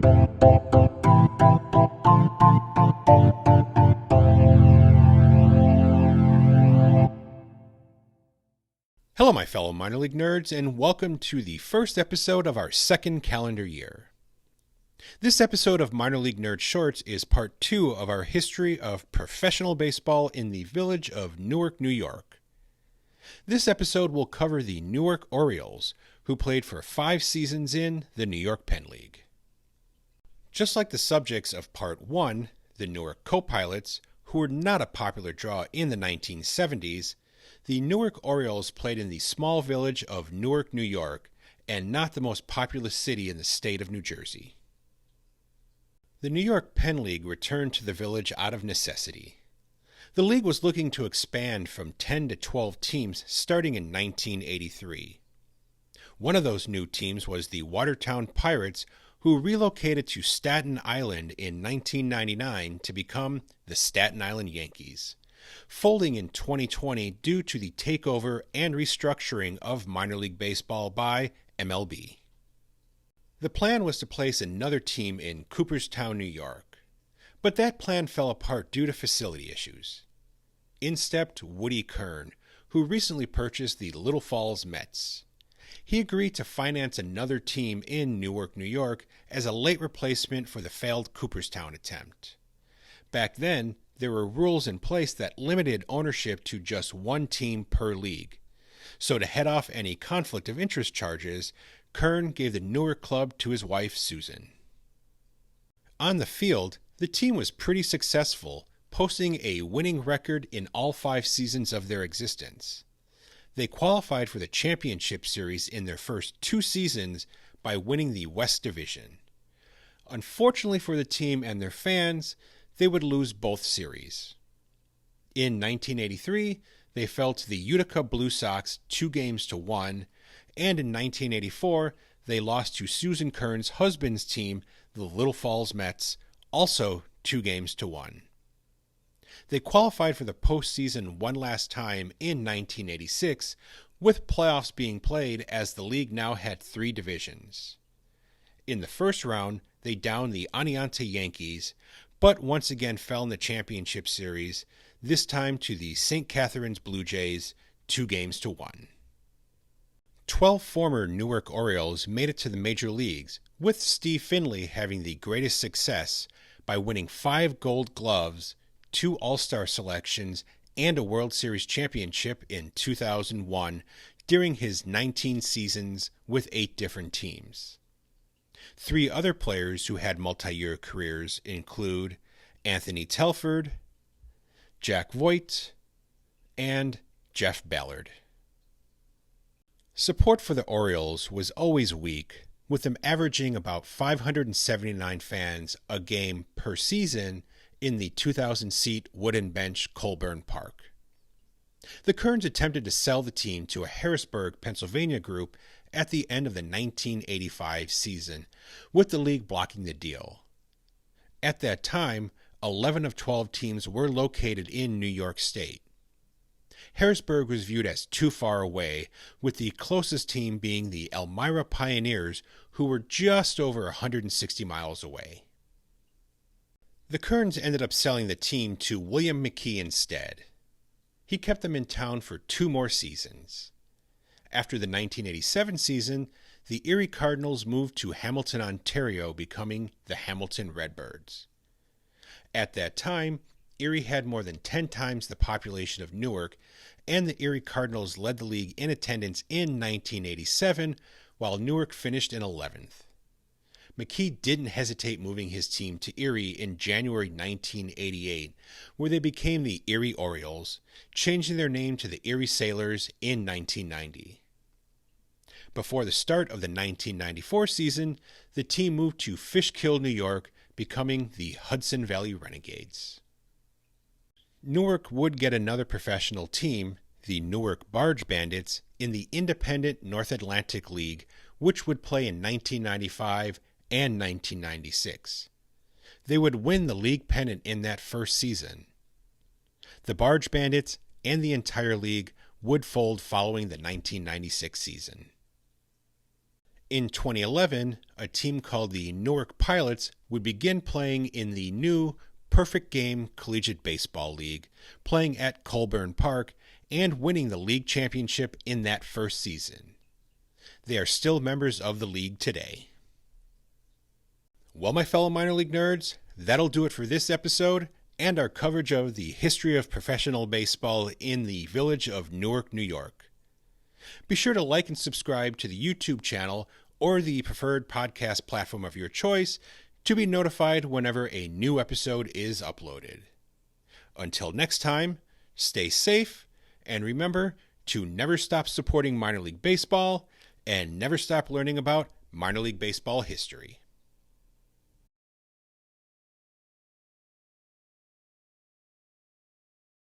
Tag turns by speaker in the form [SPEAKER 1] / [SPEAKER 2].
[SPEAKER 1] Hello, my fellow minor league nerds, and welcome to the first episode of our second calendar year. This episode of Minor League Nerd Shorts is part 2 of our history of professional baseball in the village of Newark, New York. This episode will cover the Newark Orioles, who played for 5 seasons in the York-Penn League. Just like the subjects of part 1, the Newark Co-Pilots, who were not a popular draw in the 1970s, the Newark Orioles played in the small village of Newark, New York, and not the most populous city in the state of New Jersey. The York-Penn League returned to the village out of necessity. The league was looking to expand from 10 to 12 teams starting in 1983. One of those new teams was the Watertown Pirates, who relocated to Staten Island in 1999 to become the Staten Island Yankees, folding in 2020 due to the takeover and restructuring of minor league baseball by MLB. The plan was to place another team in Cooperstown, New York, but that plan fell apart due to facility issues. In stepped Woody Kern, who recently purchased the Little Falls Mets. He agreed to finance another team in Newark, New York as a late replacement for the failed Cooperstown attempt. Back then, there were rules in place that limited ownership to just one team per league. So to head off any conflict of interest charges, Kern gave the Newark club to his wife, Susan. On the field, the team was pretty successful, posting a winning record in all 5 seasons of their existence. They qualified for the championship series in their first 2 seasons by winning the West Division. Unfortunately for the team and their fans, they would lose both series. In 1983, they fell to the Utica Blue Sox 2-1, and in 1984, they lost to Susan Kern's husband's team, the Little Falls Mets, also 2-1. They qualified for the postseason one last time in 1986, with playoffs being played as the league now had 3 divisions. In the first round, they downed the Oneonta Yankees, but once again fell in the championship series, this time to the St. Catharines Blue Jays, 2-1. 12 former Newark Orioles made it to the major leagues, with Steve Finley having the greatest success by winning 5 Gold Gloves, 2 All-Star selections, and a World Series championship in 2001 during his 19 seasons with 8 different teams. 3 other players who had multi-year careers include Anthony Telford, Jack Voigt, and Jeff Ballard. Support for the Orioles was always weak, with them averaging about 579 fans a game per season in the 2,000-seat wooden bench Colburn Park. The Kerns attempted to sell the team to a Harrisburg, Pennsylvania group at the end of the 1985 season, with the league blocking the deal. At that time, 11 of 12 teams were located in New York State. Harrisburg was viewed as too far away, with the closest team being the Elmira Pioneers, who were just over 160 miles away. The Kerns ended up selling the team to William McKee instead. He kept them in town for 2 more seasons. After the 1987 season, the Erie Cardinals moved to Hamilton, Ontario, becoming the Hamilton Redbirds. At that time, Erie had more than 10 times the population of Newark, and the Erie Cardinals led the league in attendance in 1987, while Newark finished in 11th. McKee didn't hesitate moving his team to Erie in January 1988, where they became the Erie Orioles, changing their name to the Erie Sailors in 1990. Before the start of the 1994 season, the team moved to Fishkill, New York, becoming the Hudson Valley Renegades. Newark would get another professional team, the Newark Barge Bandits, in the independent North Atlantic League, which would play in 1995 and 1996. They would win the league pennant in that first season. The Barge Bandits and the entire league would fold following the 1996 season. In 2011, a team called the Newark Pilots would begin playing in the new Perfect Game Collegiate Baseball League, playing at Colburn Park and winning the league championship in that first season. They are still members of the league today. Well, my fellow minor league nerds, that'll do it for this episode and our coverage of the history of professional baseball in the village of Newark, New York. Be sure to like and subscribe to the YouTube channel or the preferred podcast platform of your choice to be notified whenever a new episode is uploaded. Until next time, stay safe, and remember to never stop supporting minor league baseball and never stop learning about minor league baseball history.